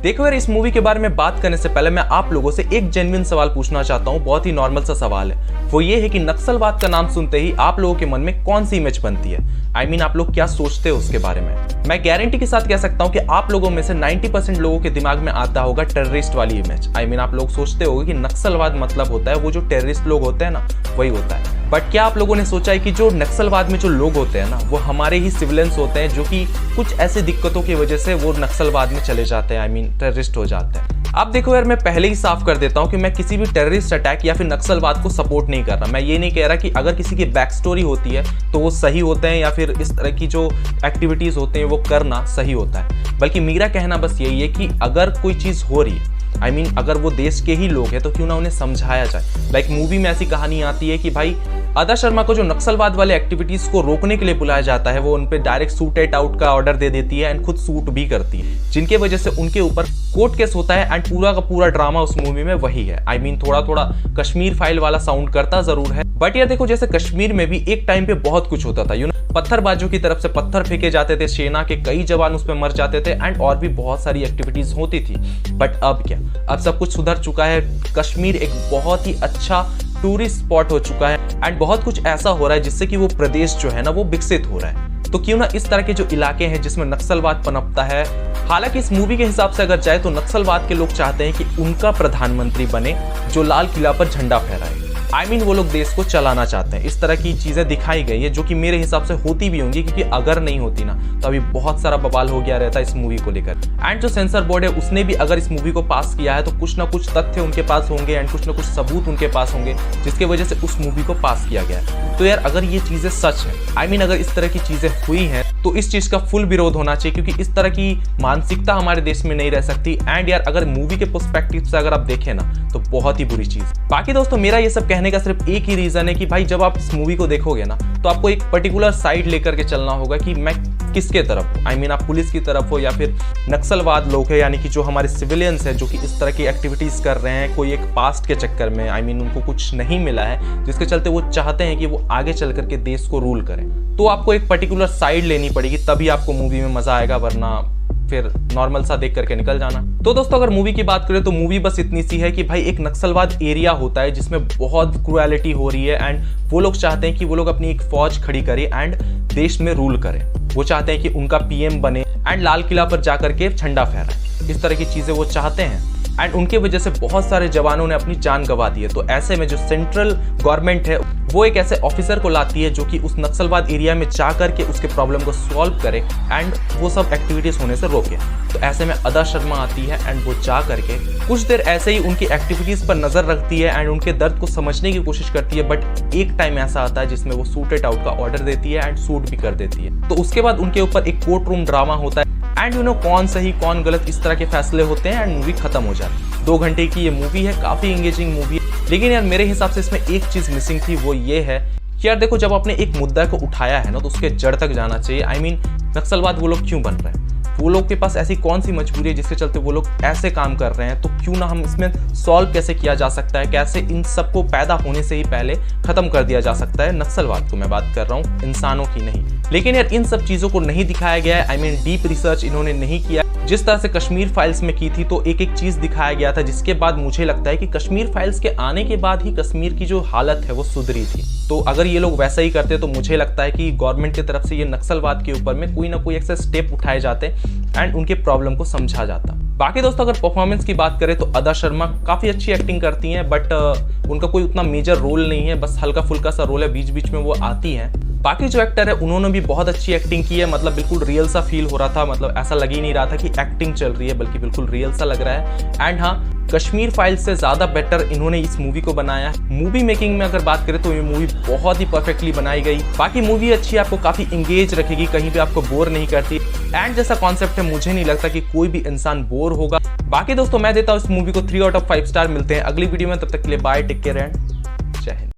देखो यार, इस मूवी के बारे में बात करने से पहले मैं आप लोगों से एक जेन्युइन सवाल पूछना चाहता हूँ। बहुत ही नॉर्मल सा सवाल है, वो ये है कि नक्सलवाद का नाम सुनते ही आप लोगों के मन में कौन सी इमेज बनती है? आप लोग क्या सोचते हो उसके बारे में? मैं गारंटी के साथ कह सकता हूँ कि आप लोगों में से 90% लोगों के दिमाग में आता होगा टेररिस्ट वाली इमेज। आप लोग सोचते होगे कि नक्सलवाद मतलब होता है वो जो टेररिस्ट लोग होते हैं ना, वही होता है। बट क्या आप लोगों ने सोचा है कि जो नक्सलवाद में जो लोग होते हैं ना, वो हमारे ही सिविलियंस होते हैं जो कि कुछ ऐसी दिक्कतों की वजह से वो नक्सलवाद में चले जाते हैं, टेररिस्ट हो जाते हैं। अब देखो यार, मैं पहले ही साफ कर देता हूं कि मैं किसी भी टेररिस्ट अटैक या फिर नक्सलवाद को सपोर्ट नहीं कर रहा। मैं ये नहीं कह रहा कि अगर किसी की बैक स्टोरी होती है तो वो सही होते हैं या फिर इस तरह की जो एक्टिविटीज होते हैं वो करना सही होता है। बल्कि मेरा कहना बस यही है कि अगर कोई चीज हो रही है, अगर वो देश के ही लोग हैं तो क्यों ना उन्हें समझाया जाए। मूवी में ऐसी कहानी आती है कि भाई आदा शर्मा को जो नक्सलवाद वाले एक्टिविटीज को रोकने के लिए बुलाया जाता है, वो उन पे डायरेक्ट शूट इट आउट का ऑर्डर दे देती है एंड खुद शूट भी करती है, जिनके वजह से उनके ऊपर कोर्ट केस होता है। एंड पूरा का पूरा ड्रामा उस मूवी में वही है। थोड़ा थोड़ा कश्मीर फाइल वाला साउंड करता जरूर है, बट यार देखो, जैसे कश्मीर में भी एक टाइम पे बहुत कुछ होता था, पत्थरबाजों की तरफ से पत्थर फेंके जाते थे, सेना के कई जवान उस पर मर जाते थे एंड और भी बहुत सारी एक्टिविटीज होती थी। बट अब क्या, अब सब कुछ सुधर चुका है। कश्मीर एक बहुत ही अच्छा टूरिस्ट स्पॉट हो चुका है एंड बहुत कुछ ऐसा हो रहा है जिससे कि वो प्रदेश जो है ना, वो विकसित हो रहा है। तो क्यों ना इस तरह के जो इलाके हैं जिसमें नक्सलवाद पनपता है, हालांकि इस मूवी के हिसाब से अगर जाए तो नक्सलवाद के लोग चाहते हैं कि उनका प्रधानमंत्री बने जो लाल किला पर झंडा फहराए। वो लोग देश को चलाना चाहते हैं। इस तरह की चीजें दिखाई गई है जो कि मेरे हिसाब से होती भी होंगी, क्योंकि अगर नहीं होती ना तो अभी बहुत सारा बवाल हो गया रहता इस मूवी को लेकर। एंड जो सेंसर बोर्ड है उसने भी अगर इस मूवी को पास किया है तो कुछ ना कुछ तथ्य उनके पास होंगे एंड कुछ ना कुछ सबूत उनके पास होंगे जिसकी वजह से उस मूवी को पास किया गया है। तो यार अगर ये चीजें सच है, अगर इस तरह की चीजें हुई हैं तो इस चीज का फुल विरोध होना चाहिए, क्योंकि इस तरह की मानसिकता हमारे देश में नहीं रह सकती। एंड यार अगर मूवी के पर्सपेक्टिव से अगर आप देखें ना तो बहुत ही बुरी चीज। बाकी दोस्तों, मेरा ये सब कहने का सिर्फ एक ही रीजन है कि भाई जब आप इस मूवी को देखोगे ना तो आपको एक पर्टिकुलर साइड लेकर के चलना होगा कि मैं किसके तरफ, आप पुलिस की तरफ हो या फिर नक्सलवाद लोग है, यानी कि जो हमारे सिविलियंस है जो कि इस तरह की एक्टिविटीज कर रहे हैं कोई एक पास्ट के चक्कर में, उनको कुछ नहीं मिला है जिसके चलते वो चाहते हैं कि वो आगे चल करके देश को रूल करें। तो आपको एक पर्टिकुलर साइड लेनी पड़ेगी, तभी आपको मूवी में मजा आएगा, वरना फिर नॉर्मल सा देख करके निकल जाना। तो दोस्तों, अगर मूवी की बात करें तो मूवी बस इतनी सी है कि भाई एक नक्सलवाद एरिया होता है जिसमें बहुत क्रुएलिटी हो रही है एंड वो लोग चाहते हैं कि वो लोग अपनी एक फौज खड़ी करें एंड देश में रूल करें। वो चाहते हैं कि उनका पीएम बने एंड लाल किला पर जाकर के झंडा फहराए। इस तरह की चीजें वो चाहते हैं एंड उनके वजह से बहुत सारे जवानों ने अपनी जान गंवा दी है। तो ऐसे में जो सेंट्रल गवर्नमेंट है वो एक ऐसे ऑफिसर को लाती है जो कि उस नक्सलवाद एरिया में जा करके उसके प्रॉब्लम को सॉल्व करे एंड वो सब एक्टिविटीज होने से रोके। तो ऐसे में आदा शर्मा आती है एंड वो जा करके कुछ देर ऐसे ही उनकी एक्टिविटीज पर नजर रखती है एंड उनके दर्द को समझने की कोशिश करती है। बट एक टाइम ऐसा आता है जिसमें वो शूट इट आउट का ऑर्डर देती है एंड शूट भी कर देती है। तो उसके बाद उनके ऊपर एक कोर्ट रूम ड्रामा होता है एंड कौन सही कौन गलत इस तरह के फैसले होते हैं एंड मूवी खत्म हो जाती है। 2 घंटे की ये मूवी है, काफी एंगेजिंग मूवी है। लेकिन यार मेरे हिसाब से इसमें एक चीज मिसिंग थी, वो ये है कि यार देखो, जब आपने एक मुद्दा को उठाया है ना तो उसके जड़ तक जाना चाहिए। नक्सलवाद वो लोग क्यों बन रहे हैं, वो लोग के पास ऐसी कौन सी मजबूरी है जिसके चलते वो लोग ऐसे काम कर रहे हैं। तो क्यों ना हम इसमें सॉल्व कैसे किया जा सकता है, कैसे इन सबको पैदा होने से ही पहले खत्म कर दिया जा सकता है। नक्सलवाद को मैं बात कर रहा हूँ, इंसानों की नहीं। लेकिन यार इन सब चीजों को नहीं दिखाया गया है। डीप रिसर्च इन्होंने नहीं किया जिस तरह से कश्मीर फाइल्स में की थी। तो एक एक चीज दिखाया गया था जिसके बाद मुझे लगता है कि कश्मीर फाइल्स के आने के बाद ही कश्मीर की जो हालत है वो सुधरी थी। तो अगर ये लोग वैसा ही करते तो मुझे लगता है कि गवर्नमेंट की तरफ से ये नक्सलवाद के ऊपर में कोई ना कोई ऐसे स्टेप उठाए जाते एंड उनके प्रॉब्लम को समझा जाता। बाकी दोस्तों, अगर परफॉर्मेंस की बात करें तो आदा शर्मा काफी अच्छी एक्टिंग करती हैं, बट उनका कोई उतना मेजर रोल नहीं है, बस हल्का फुल्का सा रोल है, बीच बीच में वो आती हैं। बाकी जो एक्टर है उन्होंने भी बहुत अच्छी एक्टिंग की है, बिल्कुल रियल सा फील हो रहा था, ऐसा लग ही नहीं रहा था कि एक्टिंग चल रही है, बल्कि बिल्कुल रियल सा लग रहा है। एंड हाँ, कश्मीर फाइल्स से ज्यादा बेटर इन्होंने इस मूवी को बनाया। मूवी मेकिंग में अगर बात करें तो ये मूवी बहुत ही परफेक्टली बनाई गई। बाकी मूवी अच्छी, आपको काफी एंगेज रखेगी, कहीं भी आपको बोर नहीं करती। एंड जैसा कॉन्सेप्ट है, मुझे नहीं लगता कि कोई भी इंसान बोर होगा। बाकी दोस्तों, मैं देता हूँ इस मूवी को 3 आउट ऑफ 5 स्टार। मिलते हैं अगली वीडियो में, तब तक के लिए बाय, टेक केयर एंड जय हिंद।